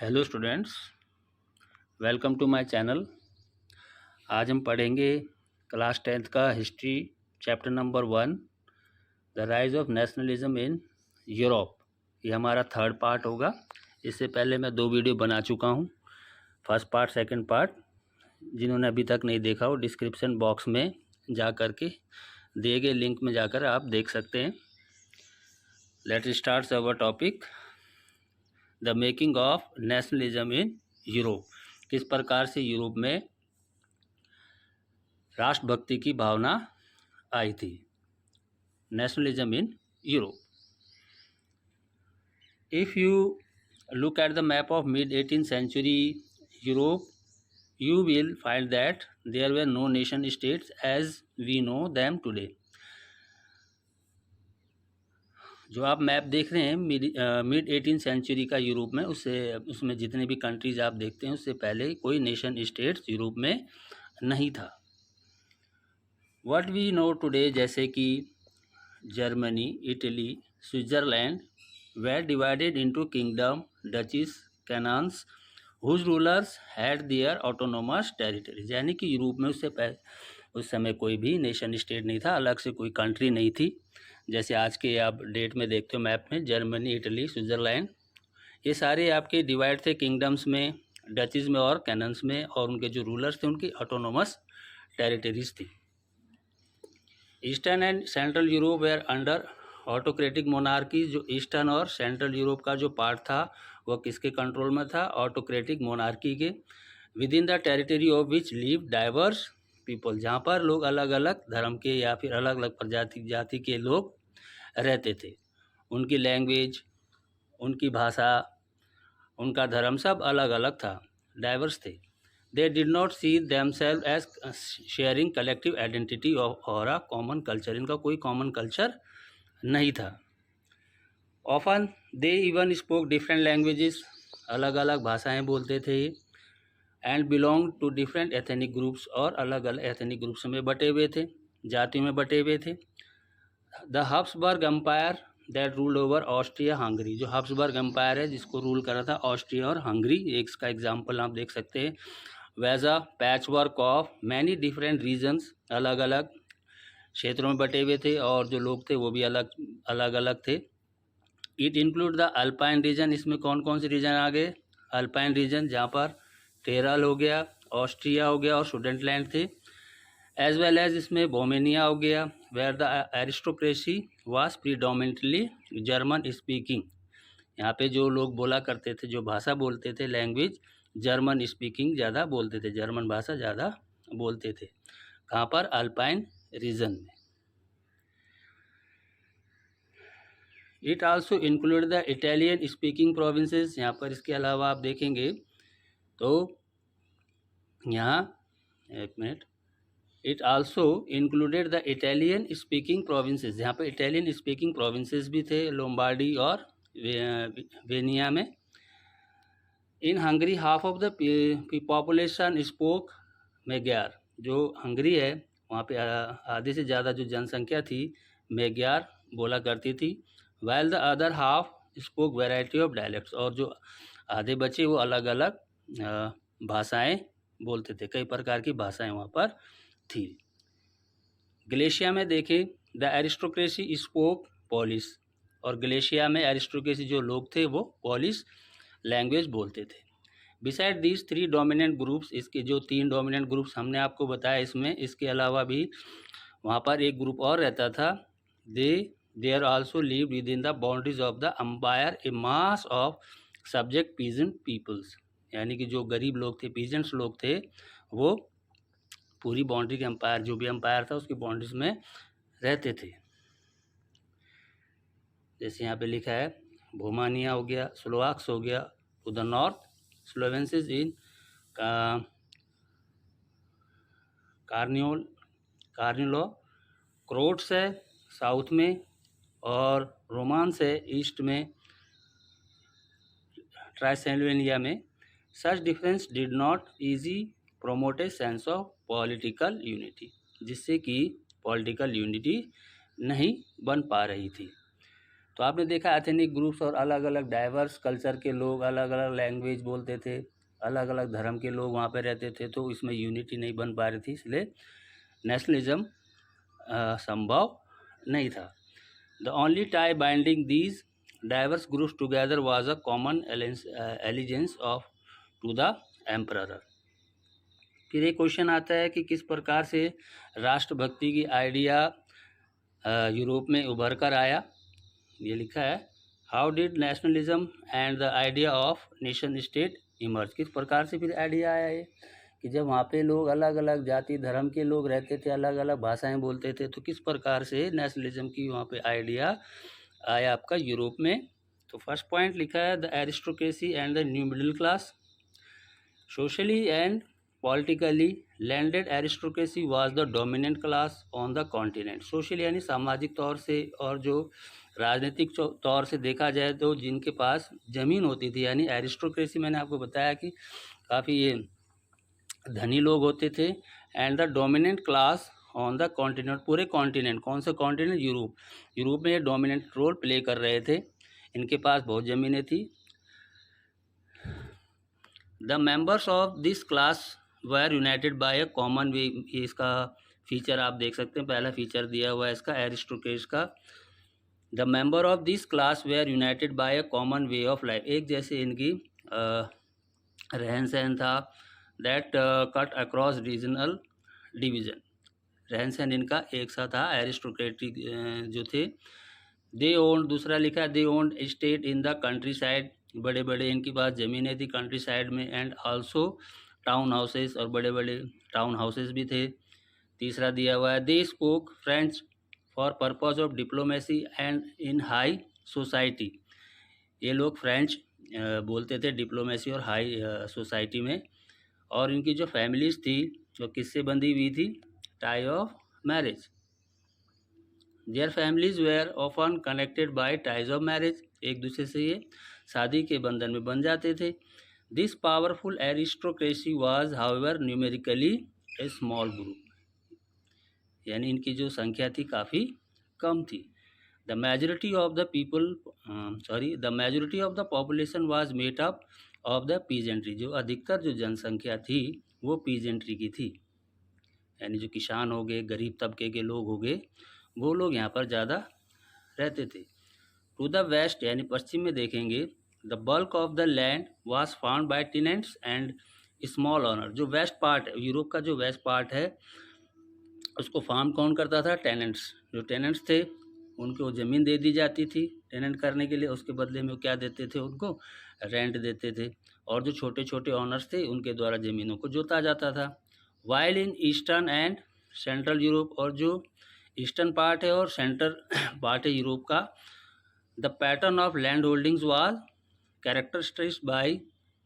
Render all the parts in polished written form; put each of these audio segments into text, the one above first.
Hello students, welcome to my channel. आज हम पढ़ेंगे क्लास 10th का history chapter number 1, the rise of nationalism in Europe. ये हमारा थर्ड पार्ट होगा। इससे पहले मैं 2 वीडियो बना चुका हूँ, फर्स्ट पार्ट सेकंड पार्ट। जिन्होंने अभी तक नहीं देखा हो डिस्क्रिप्शन बॉक्स में जा कर के दिए गए लिंक में जाकर आप देख सकते हैं। Let's start our topic, the making of nationalism in Europe. किस प्रकार से यूरोप में राष्ट्रभक्ति की भावना आई थी। Nationalism in Europe. If you look at the map of mid 18th century Europe, you will find that there were no nation states as we know them today। जो आप मैप देख रहे हैं मिड 18th सेंचुरी का Europe में, उसमें जितने भी कंट्रीज आप देखते हैं उससे पहले कोई नेशन स्टेट्स यूरोप में नहीं था। व्हाट वी नो टुडे, जैसे कि Germany, Italy, Switzerland were divided into kingdom, duchies, canons, whose rulers had their autonomous territories। यानी कि यूरोप में उस समय कोई भी नेशन स्टेट नहीं था, अलग से कोई कंट्री नहीं थी। जैसे आज के आप डेट में देखते हो मैप में, जर्मनी, इटली, स्विट्ज़रलैंड, ये सारे आपके डिवाइड थे किंगडम्स में, डचीज में और कैनन्स में, और उनके जो रूलर्स थे उनकी ऑटोनोमस टेरिटरीज थी। Eastern and central Europe were under autocratic monarchy. जो ईस्टर्न और सेंट्रल यूरोप का जो पार्ट था वह किसके कंट्रोल में था? ऑटोक्रेटिक मोनार्की के। Within the territory of which live diverse people, जहाँ पर लोग अलग अलग धर्म के या फिर अलग अलग जाति के लोग रहते थे। उनकी लैंग्वेज, उनकी भाषा, उनका धर्म सब अलग अलग था, डाइवर्स थे। They did not see themselves as sharing collective identity और a common culture। इनका कोई common culture नहीं था। Often they even spoke different languages, अलग अलग भाषाएं बोलते थे, and belonged to different ethnic groups, और अलग अलग ethnic groups में बटे हुए थे, जातियों में बटे हुए थे। The Habsburg Empire that ruled over Austria Hungary। जो हब्सबर्ग एम्पायर है जिसको रूल करा था ऑस्ट्रिया और हंगरी, एक इसका एग्जाम्पल आप देख सकते हैं। Was a patchwork of many different regions, अलग अलग क्षेत्रों में बटे हुए थे, और जो लोग थे वो भी अलग अलग थे। It include the alpine region. इसमें कौन कौन से रीजन आ गए? अल्पाइन रीजन, जहाँ पर टेरल हो गया, ऑस्ट्रिया हो गया और सुडेंटलैंड थे। एज वेल एज इसमें बोमेनिया हो गया, where the aristocracy was predominantly German speaking. यहाँ पे जो लोग बोला करते थे, जो भाषा बोलते थे, लैंग्वेज जर्मन स्पीकिंग ज़्यादा बोलते थे, जर्मन भाषा ज़्यादा बोलते थे। कहाँ पर? अल्पाइन रीजन में। It also include the Italian speaking provinces. यहाँ पर इसके अलावा आप देखेंगे तो यहाँ एक minute, it also included the Italian speaking provinces. यहाँ पर इटालियन स्पीकिंग प्रोविंसेस भी थे, लोम्बार्डी और वेनिया में। इन Hungary half of the population spoke Magyar. जो हंगरी है वहाँ पे आधे से ज़्यादा जो जनसंख्या थी मैग्यार बोला करती थी। While the other half spoke variety of dialects, और जो आधे बचे वो अलग अलग भाषाएं बोलते थे, कई प्रकार की भाषाएं वहाँ पर थी। ग्लेशिया में देखें, द एरिस्टोक्रेसी स्पोक पॉलिश, और ग्लेशिया में एरिस्टोक्रेसी जो लोग थे वो पॉलिश लैंग्वेज बोलते थे। बिसाइड दीज 3 डोमिनेंट ग्रुप्स, इसके जो 3 डोमिनेंट ग्रुप्स हमने आपको बताया इसमें, इसके अलावा भी वहाँ पर एक ग्रुप और रहता था। There also live within the boundaries of the empire a mass of subject peasant peoples. यानी कि जो गरीब लोग थे, पीजेंट्स लोग थे, वो पूरी बाउंड्री के एम्पायर, जो भी एम्पायर था उसकी बाउंड्रीज में रहते थे। जैसे यहाँ पे लिखा है, भोमानिया हो गया, स्लोवाक्स हो गया to the north, Slovenes in Carniola, Croats है साउथ में, और रोमांस है ईस्ट में, ट्रांसिल्वेनिया में। Such difference did not easily promote a sense of political unity, जिससे कि पॉलिटिकल यूनिटी नहीं बन पा रही थी। तो आपने देखा एथनिक ग्रुप्स और अलग अलग डाइवर्स कल्चर के लोग, अलग अलग लैंग्वेज बोलते थे, अलग अलग धर्म के लोग वहाँ पे रहते थे, तो इसमें यूनिटी नहीं बन पा रही थी, इसलिए नेशनलिज्म संभव नहीं था। The only tie binding these diverse groups together was a common allegiance of to the emperor. फिर एक क्वेश्चन आता है कि किस प्रकार से राष्ट्रभक्ति की आइडिया यूरोप में उभर कर आया। ये लिखा है, how did nationalism and the idea of nation state emerge. किस प्रकार से फिर आइडिया आया ये कि जब वहाँ पे लोग अलग अलग जाति धर्म के लोग रहते थे, अलग अलग भाषाएं बोलते थे, तो किस प्रकार से नेशनलिज्म की वहाँ पे आइडिया आया आपका यूरोप में। तो फर्स्ट पॉइंट लिखा है, the aristocracy and the new middle class. Socially and politically landed aristocracy was the dominant class on the continent. Social यानी सामाजिक तौर से और जो राजनीतिक तौर से देखा जाए तो जिनके पास ज़मीन होती थी, यानी एरिस्टोक्रेसी मैंने आपको बताया कि काफ़ी ये धनी लोग होते थे। And the dominant class on the continent, पूरे कॉन्टिनेंट, कौन सा कॉन्टिनेंट, यूरोप। यूरोप में ये डोमिनेंट रोल प्ले कर रहे थे, इनके पास बहुत ज़मीनें थी। The members of this class were united by a common way. इसका फीचर आप देख सकते हैं, पहला फीचर दिया हुआ है इसका एरिस्टोक्रेट्स का। The member of this class were united by a common way of life. एक जैसे इनकी रहन सहन था। That cut across regional division, रहन सहन इनका एक सा था, एरिस्टोक्रेटिक जो थे। दे ओन्ड, दूसरा लिखा है, they owned state in the countryside. बड़े बड़े इनके पास ज़मीनें थी कंट्री साइड में। एंड आल्सो टाउन हाउसेस, और बड़े बड़े टाउन हाउसेस भी थे। तीसरा दिया हुआ है, they spoke French for purpose of diplomacy and in high society. ये लोग फ्रेंच बोलते थे डिप्लोमेसी और हाई सोसाइटी में। और इनकी जो फैमिलीज थी वो किससे बंधी हुई थी, tie of marriage. Their families were often connected by ties of marriage, एक दूसरे से ये शादी के बंधन में बन जाते थे। This powerful aristocracy was however numerically A small group, यानी इनकी जो संख्या थी काफ़ी कम थी। The majority of the people the majority of the population was made up of the peasantry. जो अधिकतर जो जनसंख्या थी वो पीजेंट्री की थी, यानी जो किसान हो गए, गरीब तबके के लोग हो गए, वो लोग यहाँ पर ज़्यादा रहते थे। टू द वेस्ट, यानी पश्चिम में देखेंगे, the bulk of the land was found by tenants and small owner. जो वेस्ट पार्ट, यूरोप का जो वेस्ट पार्ट है, उसको फार्म कौन करता था, टेनेंट्स। जो टेनेंट्स थे उनको ज़मीन दे दी जाती थी टेनेंट करने के लिए, उसके बदले में वो क्या देते थे, उनको रेंट देते थे। और जो छोटे छोटे ऑनर्स थे उनके द्वारा ज़मीनों को जोता जाता था। While in eastern and central Europe, और जो ईस्टर्न पार्ट है और सेंट्रल पार्ट है यूरोप का, the pattern of land holdings was characterised by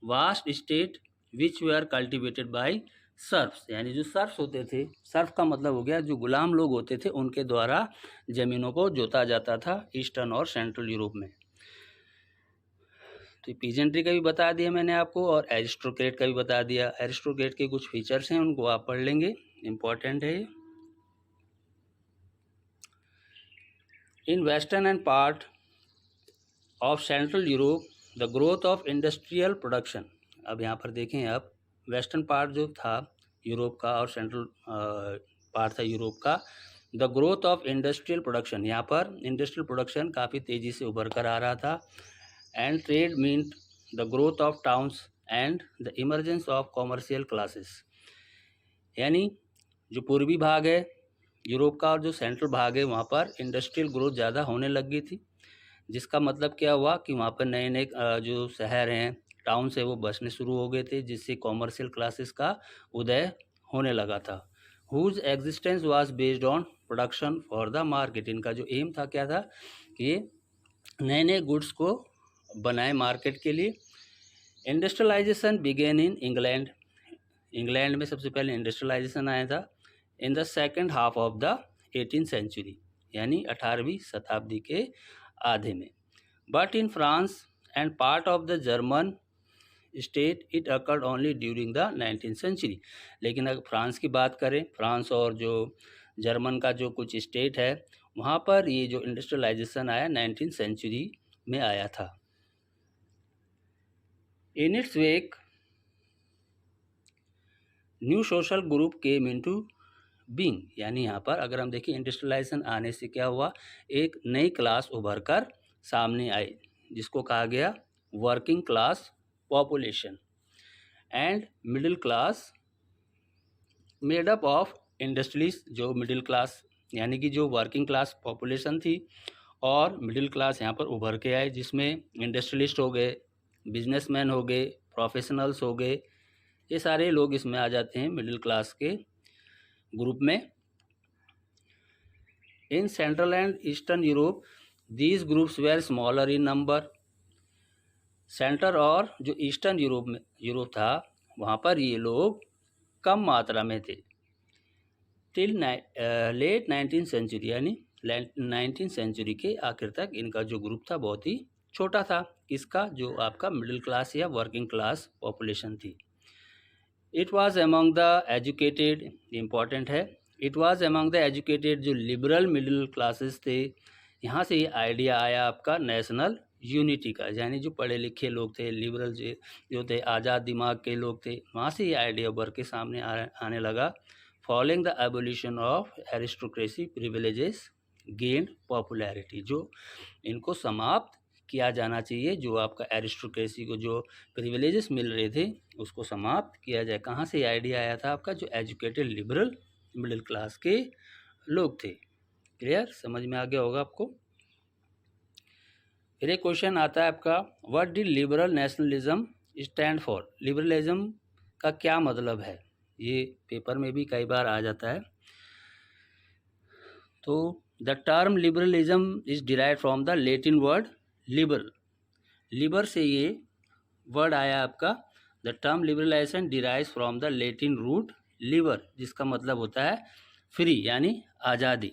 vast state which were cultivated by serfs. यानी जो सर्फ्स होते थे, सर्फ का मतलब हो गया जो गुलाम लोग होते थे, उनके द्वारा ज़मीनों को जोता जाता था ईस्टर्न और सेंट्रल यूरोप में। तो पीजेंट्री का भी बता दिया मैंने आपको, और एरिस्टोक्रेट का भी बता दिया। एरिस्टोक्रेट के कुछ फीचर्स हैं, उनको आप पढ़ लेंगे, इम्पॉर्टेंट है ये। In western and part of central Europe the growth of industrial production. अब यहाँ पर देखें, अब वेस्टर्न पार्ट जो था यूरोप का और सेंट्रल पार्ट था यूरोप का, the growth of industrial production, यहाँ पर इंडस्ट्रियल प्रोडक्शन काफ़ी तेज़ी से उभर कर आ रहा था। And trade meant the growth of towns and the emergence of commercial classes. यानी जो पूर्वी भाग है यूरोप का और जो सेंट्रल भाग है, वहाँ पर इंडस्ट्रियल ग्रोथ ज़्यादा होने लग गई थी, जिसका मतलब क्या हुआ कि वहाँ पर नए नए जो शहर हैं, टाउन से वो बसने शुरू हो गए थे, जिससे कॉमर्शियल क्लासेस का उदय होने लगा था। Whose existence was based on production for the market. इनका जो एम था क्या था कि नए नए गुड्स को बनाए मार्केट के लिए। Industrialisation began in England. England में सबसे पहले इंडस्ट्रियलाइजेशन आया था in the second half of the 18th century, यानी 18वीं शताब्दी के आधे में। But in France and part of the German state it occurred only during the 19th century. लेकिन अगर फ्रांस की बात करें, फ्रांस और जो जर्मन का जो कुछ स्टेट है, वहाँ पर ये जो इंडस्ट्रियलाइजेशन आया 19th सेंचुरी में आया था। In its wake new social group came into being, यानी यहाँ पर अगर हम देखें इंडस्ट्रियलाइजेशन आने से क्या हुआ, एक नई क्लास उभर कर सामने आई जिसको कहा गया working class population and middle class made up of industries. जो मिडिल क्लास यानी कि जो वर्किंग क्लास पॉपुलेशन थी और मिडिल क्लास यहाँ पर उभर के आए, जिसमें इंडस्ट्रियलिस्ट हो गए, बिजनेसमैन हो गए, प्रोफेशनल्स हो गए, ये सारे लोग इसमें आ जाते हैं मिडिल क्लास के ग्रुप में। In central and eastern Europe these groups were smaller in number. Centre और जो ईस्टर्न यूरोप था वहाँ पर ये लोग कम मात्रा में थे। टिल लेट 19th सेंचुरी, यानी 19th सेंचुरी के आखिर तक इनका जो ग्रुप था बहुत ही छोटा था। किसका? जो आपका मिडिल क्लास या वर्किंग क्लास पॉपुलेशन थी। It was among the educated, important है, it was among the educated जो लिबरल मिडिल क्लासेस थे। यहाँ से ये आइडिया आया आपका नेशनल यूनिटी का, यानी जो पढ़े लिखे लोग थे, लिबरल जो थे, आज़ाद दिमाग के लोग थे, वहाँ से ये आइडिया उभर के सामने आने लगा। Following the abolition of aristocracy privileges gained popularity, जो इनको समाप्त किया जाना चाहिए, जो आपका एरिस्टोक्रेसी को जो प्रिविलेजेस मिल रहे थे उसको समाप्त किया जाए। कहाँ से आइडिया आया था आपका? जो एजुकेटेड लिबरल मिडिल क्लास के लोग थे। क्लियर, समझ में आ गया होगा आपको। फिर एक क्वेश्चन आता है आपका, what did liberal nationalism stand for? Liberalism का क्या मतलब है? ये पेपर में भी कई बार आ जाता है। तो the term liberalism is derived from the Latin word liber. Liber से ये वर्ड आया आपका। The term liberalisation derives from the Latin root liber, जिसका मतलब होता है फ्री, यानी आज़ादी।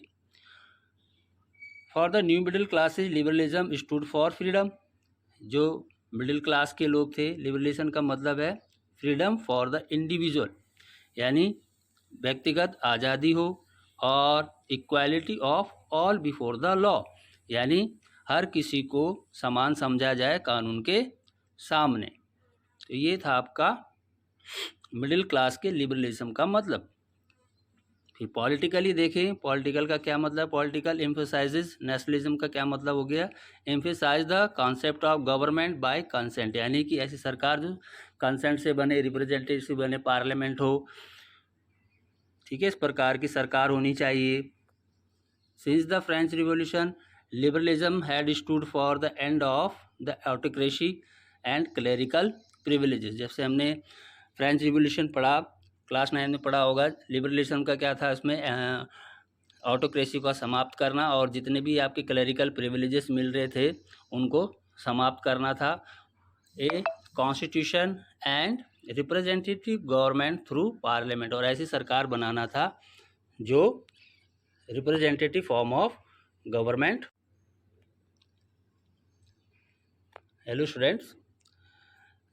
For the new middle classes liberalism stood for freedom. जो मिडिल क्लास के लोग थे, लिबरलिज्म का मतलब है फ्रीडम फॉर द इंडिविजुअल, यानी व्यक्तिगत आज़ादी हो, और equality of all before the law, यानी हर किसी को समान समझा जाए कानून के सामने। तो ये था आपका मिडिल क्लास के लिबरलिज्म का मतलब। फिर पॉलिटिकली देखें, पॉलिटिकल का क्या मतलब? पॉलिटिकल एम्फेसाइजेस नेशनलिज्म का क्या मतलब हो गया? Emphasise the concept of government by consent, यानी कि ऐसी सरकार जो कंसेंट से बने, रिप्रेजेंटेटिव से बने, पार्लियामेंट हो, ठीक है, इस प्रकार की सरकार होनी चाहिए। Since the French revolution liberalism had stood for the end of the autocracy and clerical privileges. जब से हमने फ्रेंच रिवॉल्यूशन पढ़ा, क्लास 9 में पढ़ा होगा, लिबरलिज्म का क्या था? इसमें ऑटोक्रेसी का समाप्त करना और जितने भी आपके क्लेरिकल प्रिविलेजेस मिल रहे थे उनको समाप्त करना था। A constitution and representative government through parliament, और ऐसी सरकार बनाना था जो representative form of government. Hello students,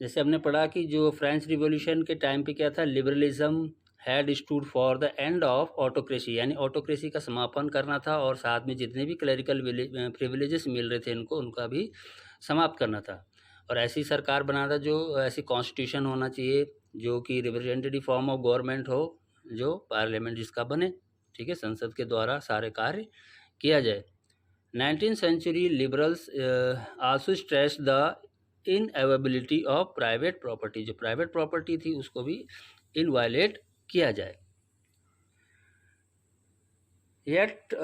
जैसे हमने पढ़ा कि जो फ्रेंच रिवॉल्यूशन के टाइम पे क्या था, liberalism had stood for the end of autocracy, यानी ऑटोक्रेसी का समापन करना था, और साथ में जितने भी क्लरिकल प्रिविलेजेस मिल रहे थे इनको, उनका भी समाप्त करना था। और ऐसी सरकार बनाना था, जो ऐसी कॉन्स्टिट्यूशन होना चाहिए जो कि रिप्रेजेंटेटिव फॉर्म ऑफ गवर्नमेंट हो, जो पार्लियामेंट जिसका बने, ठीक है, संसद के द्वारा सारे कार्य किया जाए। 19th century liberals also stress the inviolability of private property, जो प्राइवेट प्रॉपर्टी थी उसको भी इनवायलेट किया जाए। Yet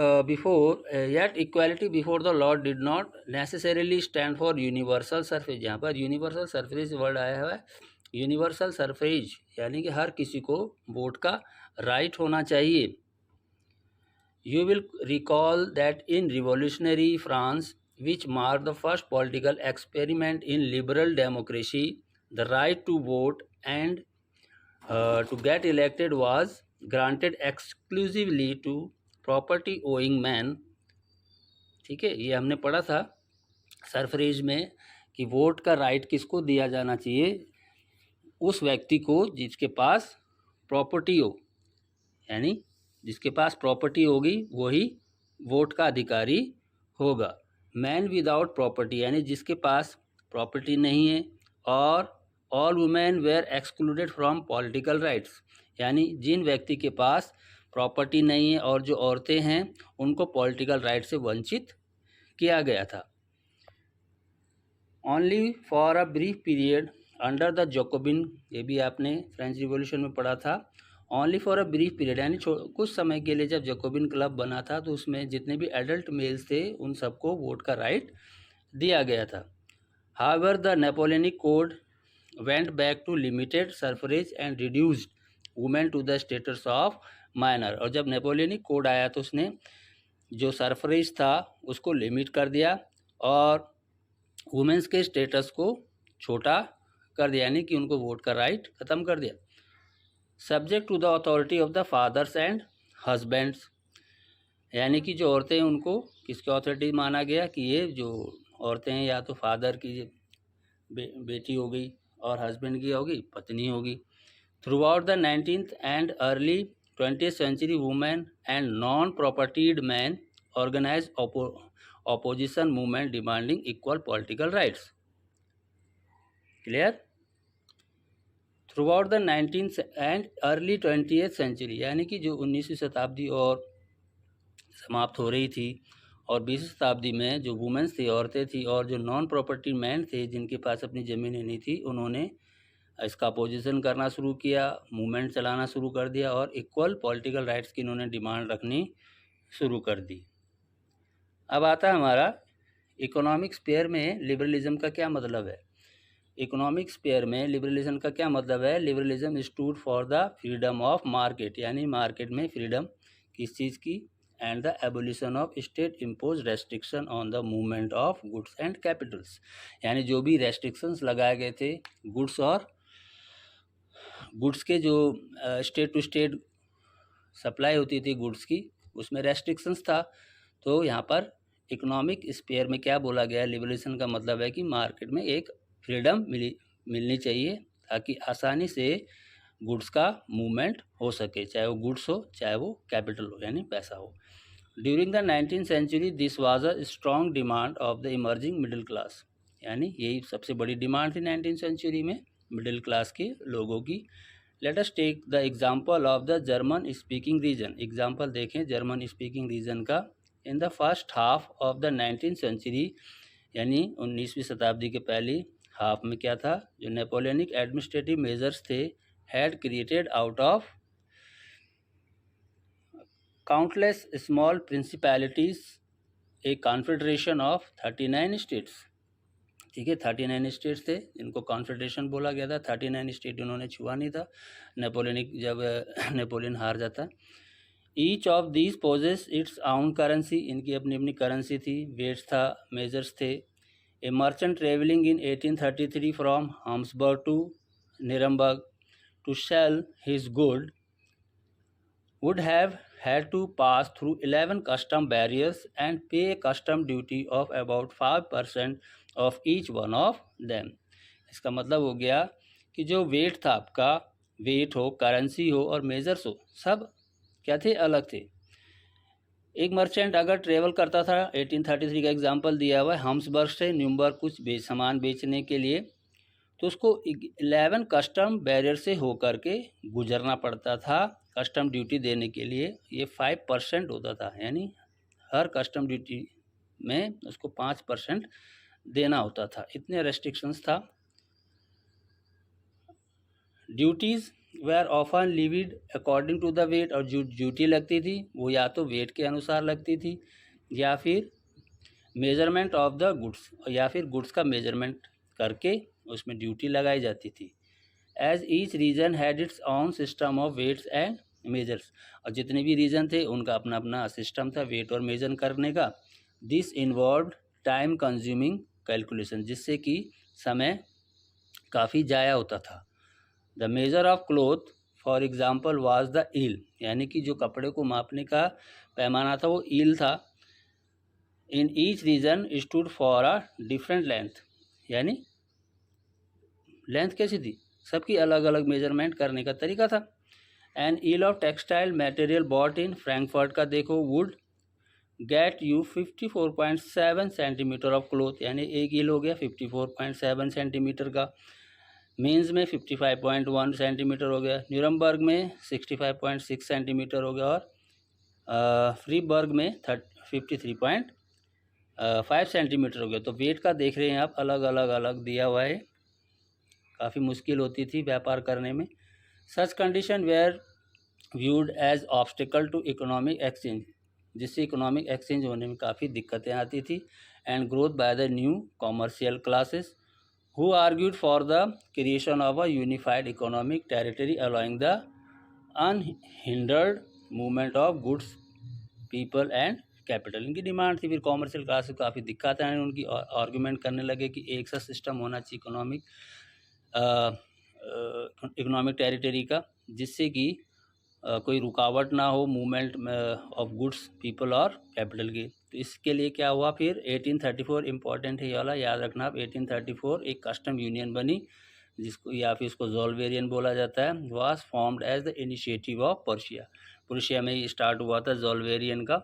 equality before the law did not necessarily stand for universal suffrage। यहाँ पर universal suffrage वर्ड आया हुआ है। यूनिवर्सल सफरेज यानी कि हर किसी को वोट का राइट होना चाहिए। You will recall that in revolutionary France, which marked the first political experiment in liberal democracy, the right to vote and to get elected was granted exclusively to property owing man। ठीक है, ये हमने पढ़ा था सरफरेज में कि vote का right किसको दिया जाना चाहिए? उस व्यक्ति को जिसके पास प्रॉपर्टी हो, यानी जिसके पास प्रॉपर्टी होगी वही वोट का अधिकारी होगा। मैन विदाउट प्रॉपर्टी यानी जिसके पास प्रॉपर्टी नहीं है, और all women were excluded from political rights यानी जिन व्यक्ति के पास प्रॉपर्टी नहीं है और जो औरतें हैं उनको पॉलिटिकल राइट से वंचित किया गया था। Only for a brief period under the Jacobian, ये भी आपने फ्रेंच रिवॉल्यूशन में पढ़ा था। Only for a brief period यानी कुछ समय के लिए जब जैकोबिन क्लब बना था तो उसमें जितने भी एडल्ट मेल्स थे उन सबको वोट का राइट दिया गया था। However the Napoleonic code went back to limited suffrage and reduced women to the status of minor. और जब नेपोलियनिक कोड आया तो उसने जो सफरेज था उसको लिमिट कर दिया और वुमेन्स के स्टेटस को छोटा कर दिया, यानी कि उनको वोट का राइट ख़त्म कर दिया। Subject to the authority of the fathers and husbands, यानी कि जो औरतें हैं उनको किसकी अथॉरिटी माना गया कि ये जो औरतें हैं या तो फादर की बेटी हो गई और हस्बैंड की होगी पत्नी होगी। Throughout the 19th and early 20th century women and non propertied man organise opposition movement demanding equal political rights. Clear? Throughout the 19th and early 20th century यानी कि जो 19वीं शताब्दी और समाप्त हो रही थी और 20वीं शताब्दी में जो वुमेन्स थी, औरतें थी, और जो नॉन प्रॉपर्टी मैन थे जिनके पास अपनी ज़मीनें नहीं थी, उन्होंने इसका अपोजिशन करना शुरू किया, मूवमेंट चलाना शुरू कर दिया और इक्वल पॉलिटिकल राइट्स की इन्होंने डिमांड रखनी शुरू कर दी। अब आता है हमारा इकोनॉमिक स्फीयर में लिबरलिज्म का क्या मतलब है। इकोनॉमिक स्फीयर में लिबरलिज्म का क्या मतलब है। Liberalism stood for the freedom of market, यानी मार्केट में फ्रीडम किस चीज़ की, and the abolition of state impose restriction on the movement of goods and Capitals, यानी जो भी रेस्ट्रिक्शंस लगाए गए थे गुड्स और गुड्स के जो स्टेट टू स्टेट सप्लाई होती थी गुड्स की, उसमें रेस्ट्रिक्शंस था। तो यहाँ पर इकोनॉमिक स्फीयर में क्या बोला गया है, लिबरेशन का मतलब है कि मार्केट में एक फ्रीडम मिलनी चाहिए ताकि आसानी से गुड्स का मूवमेंट हो सके, चाहे वो गुड्स हो चाहे वो कैपिटल हो यानी पैसा हो। During the 19th century this was a strong demand of the emerging middle class, यानी यही सबसे बड़ी डिमांड थी 19th सेंचुरी में मिडिल क्लास के लोगों की। Let us take the example of the German speaking region. Example देखें जर्मन स्पीकिंग रीजन का। In the first half of the 19th century, यानी 19वीं शताब्दी के पहली हाफ में क्या था, जो नेपोलियनिक एडमिनिस्ट्रेटिव मेजर्स थे had created out of countless small principalities A confederation of 39 states. ठीक है, 39 स्टेट्स थे जिनको कॉन्फेडरेशन बोला गया था। 39 स्टेट उन्होंने छुआ नहीं था नेपोलियनिक, जब नेपोलियन हार जाता। Each of these possess its own currency, इनकी अपनी अपनी करेंसी थी, वेट्स था, मेजर्स थे। A merchant travelling in 1833 from Hamburg to Nuremberg to sell his good would have had to pass through 11 custom barriers and pay a custom duty of about 5% of each one of them. इसका मतलब हो गया कि जो wait था आपका, wait हो, currency हो और मेजर्स हो, सब क्या थे, अलग थे। एक मर्चेंट अगर ट्रेवल करता था, 1833 का एग्जांपल दिया हुआ है, हाम्सबर्ग से न्यूमबर्ग कुछ सामान बेचने के लिए, तो उसको 11 कस्टम बैरियर से होकर के गुजरना पड़ता था। कस्टम ड्यूटी देने के लिए ये 5% होता था, यानी हर कस्टम ड्यूटी में उसको 5% देना होता था। इतने रेस्ट्रिक्शंस था। Duties were often levied according to the weight, और जो ड्यूटी लगती थी वो या तो वेट के अनुसार लगती थी या फिर मेजरमेंट ऑफ द गुड्स, या फिर गुड्स का मेजरमेंट करके उसमें ड्यूटी लगाई जाती थी। As each region had its own system of weights and measures, और जितने भी रीजन थे उनका अपना अपना सिस्टम था वेट और मेजर करने का। This involve time consuming calculation, जिससे कि समय काफ़ी ज़ाया होता था। The measure of cloth for example was the ell, यानी कि जो कपड़े को मापने का पैमाना था वो ईल था। In each reason stood for a different length, यानी लेंथ कैसी थी, सबकी अलग अलग मेजरमेंट करने का तरीका था। And ell of textile material bought in Frankfurt का देखो would get you 54.7 centimetre of cloth, यानी एक ईल हो गया 54.7 सेंटीमीटर का। मेंस में 55.1 सेंटीमीटर हो गया, न्यूरमबर्ग में 65.6 सेंटीमीटर हो गया, और फ्रीबर्ग में 53.5 सेंटीमीटर हो गया। तो वेट का देख रहे हैं आप, अलग अलग अलग दिया हुआ है, काफ़ी मुश्किल होती थी व्यापार करने में। Such condition were viewed as obstacle to economic exchange, जिससे इकोनॉमिक एक्सचेंज होने में काफ़ी दिक्कतें आती थी। And growth by the new commercial classes who argued for the creation of a unified economic territory allowing the unhindered movement of goods, people and capital. इनकी demand थी। फिर कॉमर्शियल क्लास से काफ़ी दिक्कत आए, उनकी आर्गूमेंट करने लगे कि एक सा सिस्टम होना चाहिए इकोनॉमिक टेरिटरी का, जिससे कि कोई रुकावट ना हो मूवमेंट ऑफ गुड्स, पीपल और कैपिटल की। तो इसके लिए क्या हुआ फिर 1834 इम्पॉर्टेंट है ये वाला, याद रखना आप। 1834 एक कस्टम यूनियन बनी, जिसको या फिर इसको ज़ोल्वेरियन बोला जाता है। Was formed as the initiative of Prussia. Prussia में ही स्टार्ट हुआ था ज़ोल्वेरियन का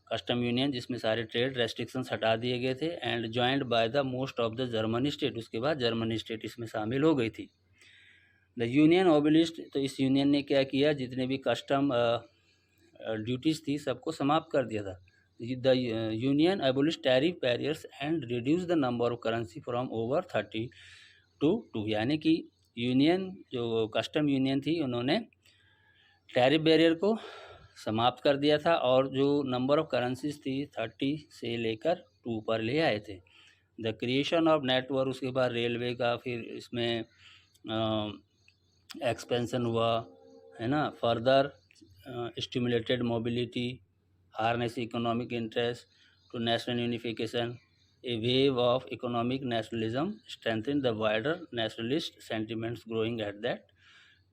कस्टम यूनियन, जिसमें सारे ट्रेड रेस्ट्रिक्शंस हटा दिए गए थे। And joined by the most of the Germany state, उसके बाद जर्मनी स्टेट इसमें शामिल हो गई थी। द यूनियन ओबिलिस्ट, तो इस यूनियन ने क्या किया, जितने भी कस्टम ड्यूटीज़ थी सबको समाप्त कर दिया था। The union abolish tariff barriers and reduce the number of currency from over 30 to 2, यानी कि यूनियन जो कस्टम यूनियन थी उन्होंने टैरिफ बैरियर को समाप्त कर दिया था, और जो नंबर ऑफ करेंसीज थी 30 से लेकर 2 पर ले आए थे। द क्रिएशन ऑफ नेटवर्क, उसके बाद रेलवे का फिर इसमें एक्सपेंशन हुआ है ना। Further stimulated mobility, harness economic interest to national unification, a wave of economic nationalism strengthen the wider nationalist sentiments growing at that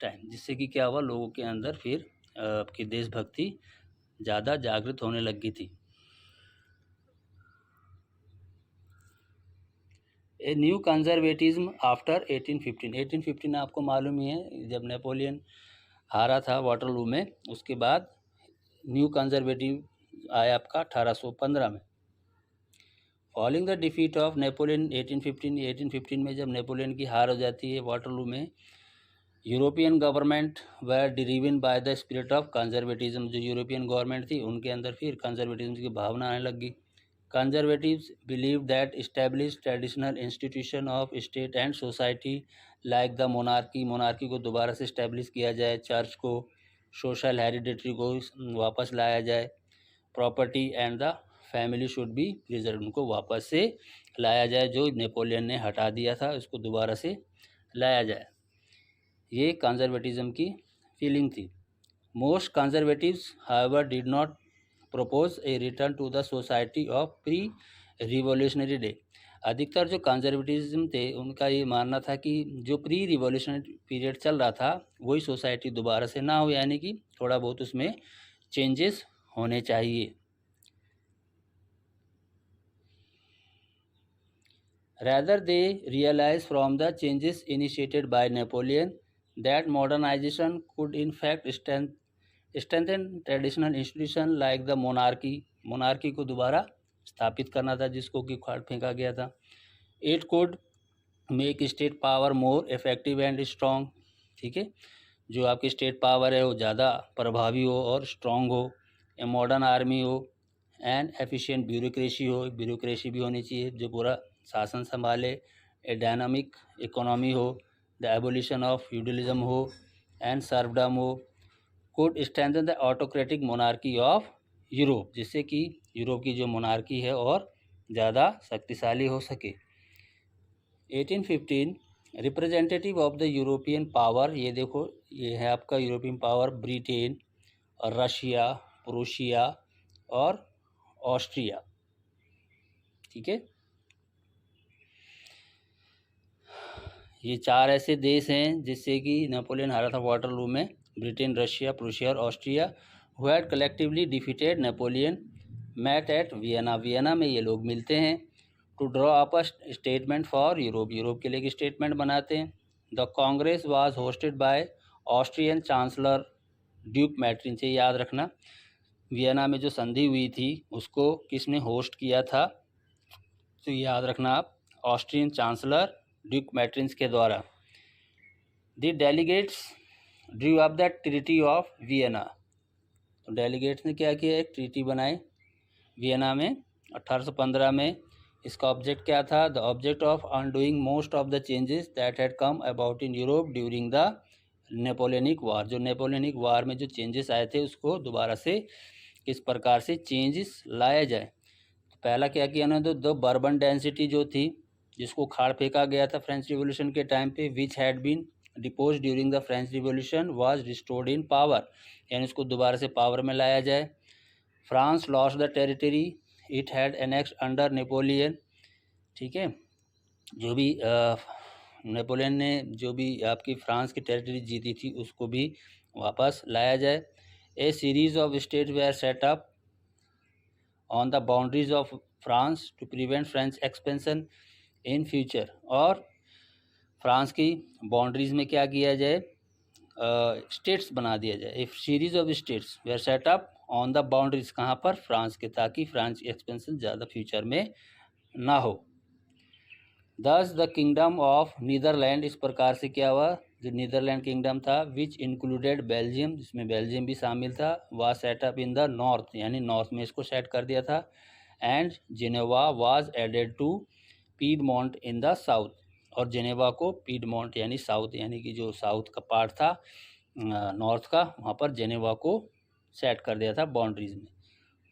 time, जिससे कि क्या हुआ, लोगों के अंदर फिर आपकी देशभक्ति ज़्यादा जागृत होने लगी थी। A new conservatism after 1815। 1815 आपको मालूम ही है, जब नेपोलियन हारा था वाटरलू में, उसके बाद न्यू कंजर्वेटिव आया आपका 1815 में। Following the defeat of Napoleon 1815 में जब नेपोलियन की हार हो जाती है वाटरलू में, European government were driven by the spirit of conservatism. जो यूरोपियन गवर्नमेंट थी उनके अंदर फिर कंजर्वेटिज्म की भावना आने लगी। Conservatives believe that established traditional institution of state and society like the monarchy को दोबारा से establish किया जाए, चर्च को, social hereditary को वापस लाया जाए, property and the family should be preserved, उनको वापस से लाया जाए, जो नेपोलियन ने हटा दिया था उसको दोबारा से लाया जाए। ये कंजर्वेटिज्म की फीलिंग थी। Most conservatives however did not propose a return to the society of pre-revolutionary day। अधिकतर जो कंजर्वेटिज्म थे उनका ये मानना था कि जो प्री रिवॉल्यूशनरी पीरियड चल रहा था वही सोसाइटी दोबारा से ना हो, यानी कि थोड़ा बहुत उसमें चेंजेस होने चाहिए। Rather they realized from the changes initiated by Napoleon that modernization could in fact strengthen traditional institution like the monarchy को दोबारा स्थापित करना था, जिसको कि उखाड़ फेंका गया था। It could make state power more effective and strong, ठीक है, जो आपकी स्टेट पावर है वो ज़्यादा प्रभावी हो और स्ट्रॉन्ग हो। ए मॉडर्न आर्मी हो, एंड एफिशिएंट ब्यूरोक्रेसी हो, ब्यूरोक्रेसी भी होनी चाहिए जो पूरा शासन संभाले। ए डायनामिक इकोनॉमी हो, द एबोलिशन ऑफ फ्यूडलिज्म हो एंड सर्वडम हो। Code strengthen the autocratic monarchy of Europe, जिससे कि यूरोप की जो मोनार्की है और ज़्यादा शक्तिशाली हो सके। 1815 representative of the European power, ये देखो ये है आपका यूरोपियन पावर, ब्रिटेन और रशिया, प्रूशिया और ऑस्ट्रिया, ठीक है। ये 4 ऐसे देश हैं जिससे कि नेपोलियन हारा था वाटरलू में, ब्रिटेन, रशिया, प्रूशिया और Austria, who had collectively defeated Napoleon, met at Vienna. Vienna में ये लोग मिलते हैं to draw up a statement for Europe, Europe के लिए एक स्टेटमेंट बनाते हैं। The congress was hosted by Austrian chancellor duke Metternich, से याद रखना। वियना में जो संधि हुई थी उसको किसने होस्ट किया था? तो याद रखना आप, ऑस्ट्रियन चांसलर ड्यूक मैट्रिन्स के द्वारा। The delegates Drew up the treaty of Vienna. तो डेलीगेट्स ने क्या किया? एक ट्रीटी बनाई वियना में 1815 में। इसका ऑब्जेक्ट क्या था? The object of undoing most of the changes that had come about in Europe during the Napoleonic war. जो नेपोलियनिक वार में जो चेंजेस आए थे उसको दोबारा से किस प्रकार से चेंजेस लाया जाए। तो पहला क्या किया उन्होंने? तो बर्बन डेंसिटी जो थी, जिसको खाड़ फेंका गया था फ्रेंच रिवॉल्यूशन के टाइम पे, which had been deposed during the French revolution was restored in power, यानी उसको दोबारा से पावर में लाया जाए। France lost the territory it had annexed under Napoleon. ठीक है, जो भी नेपोलियन ने जो भी आपकी फ्रांस की टेरिटरी जीती थी उसको भी वापस लाया जाए। A series of state were set up on the boundaries of France to prevent French expansion in future. और फ्रांस की बाउंड्रीज में क्या किया जाए? स्टेट्स बना दिया जाए। A series of states were set up on the boundaries, कहाँ पर? फ्रांस के, ताकि फ्रांस की एक्सपेंशन ज़्यादा फ्यूचर में ना हो। दस द किंगडम ऑफ नीदरलैंड, इस प्रकार से क्या हुआ? जो नीदरलैंड किंगडम था विच इंक्लूडेड बेल्जियम, जिसमें बेल्जियम भी शामिल था, was set up in the north, यानी नॉर्थ में इसको सेट कर दिया था। And Geneva was added to Piedmont in the south, और जिनेवा को पीडमोंट यानी साउथ, यानी कि जो साउथ का पार्ट था नॉर्थ का, वहाँ पर जिनेवा को सेट कर दिया था बाउंड्रीज में।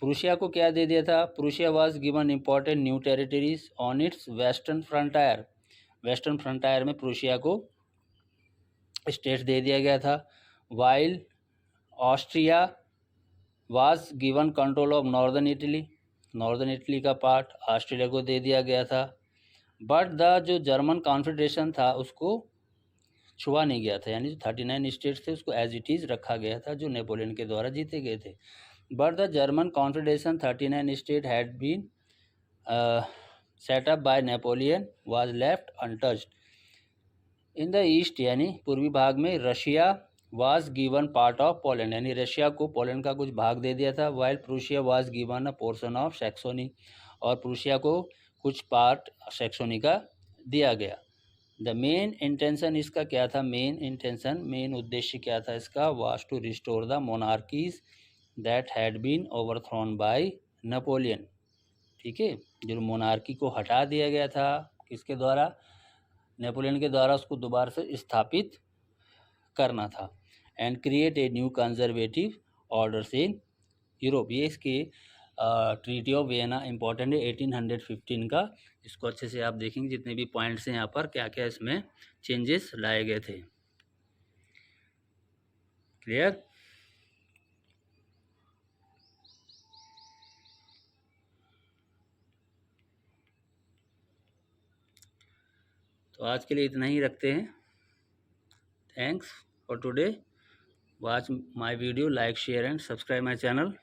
प्रूशिया को क्या दे दिया था? Prussia was given important new territories on it's western frontier. Western frontier में प्रूशिया को स्टेट्स दे दिया गया था। While Austria was given control of northern Italy, northern Italy का पार्ट ऑस्ट्रेलिया को दे दिया गया था। बट द जो जर्मन कॉन्फेडरेशन था उसको छुआ नहीं गया था, यानी जो 39 स्टेट्स थे उसको एज इट इज़ रखा गया था जो नेपोलियन के द्वारा जीते गए थे। But the German confederation 39 state had been set up by Napoleon was left untouched. In the east, यानी पूर्वी भाग में, Russia was given part of Poland, यानी रशिया को पोलैंड का कुछ भाग दे दिया था। While Prussia was given a portion of Saxony, और प्रूशिया को कुछ पार्ट सैक्सोनी का दिया गया। द मेन इंटेंशन इसका क्या था? मेन इंटेंशन, मेन उद्देश्य क्या था इसका? Was to restore the monarchies that had been overthrown by Napoleon. ठीक है, जो मोनार्की को हटा दिया गया था किसके द्वारा? नेपोलियन के द्वारा, उसको दोबारा से स्थापित करना था। And create a new conservative orders in Europe. ये इसके ट्रीटी ऑफ वियना इंपॉर्टेंट है 1815 का। इसको अच्छे से आप देखेंगे, जितने भी पॉइंट्स हैं यहाँ पर, क्या क्या इसमें चेंजेस लाए गए थे। क्लियर? तो आज के लिए इतना ही रखते हैं। Thanks for today. Watch my video, like, share and subscribe my channel.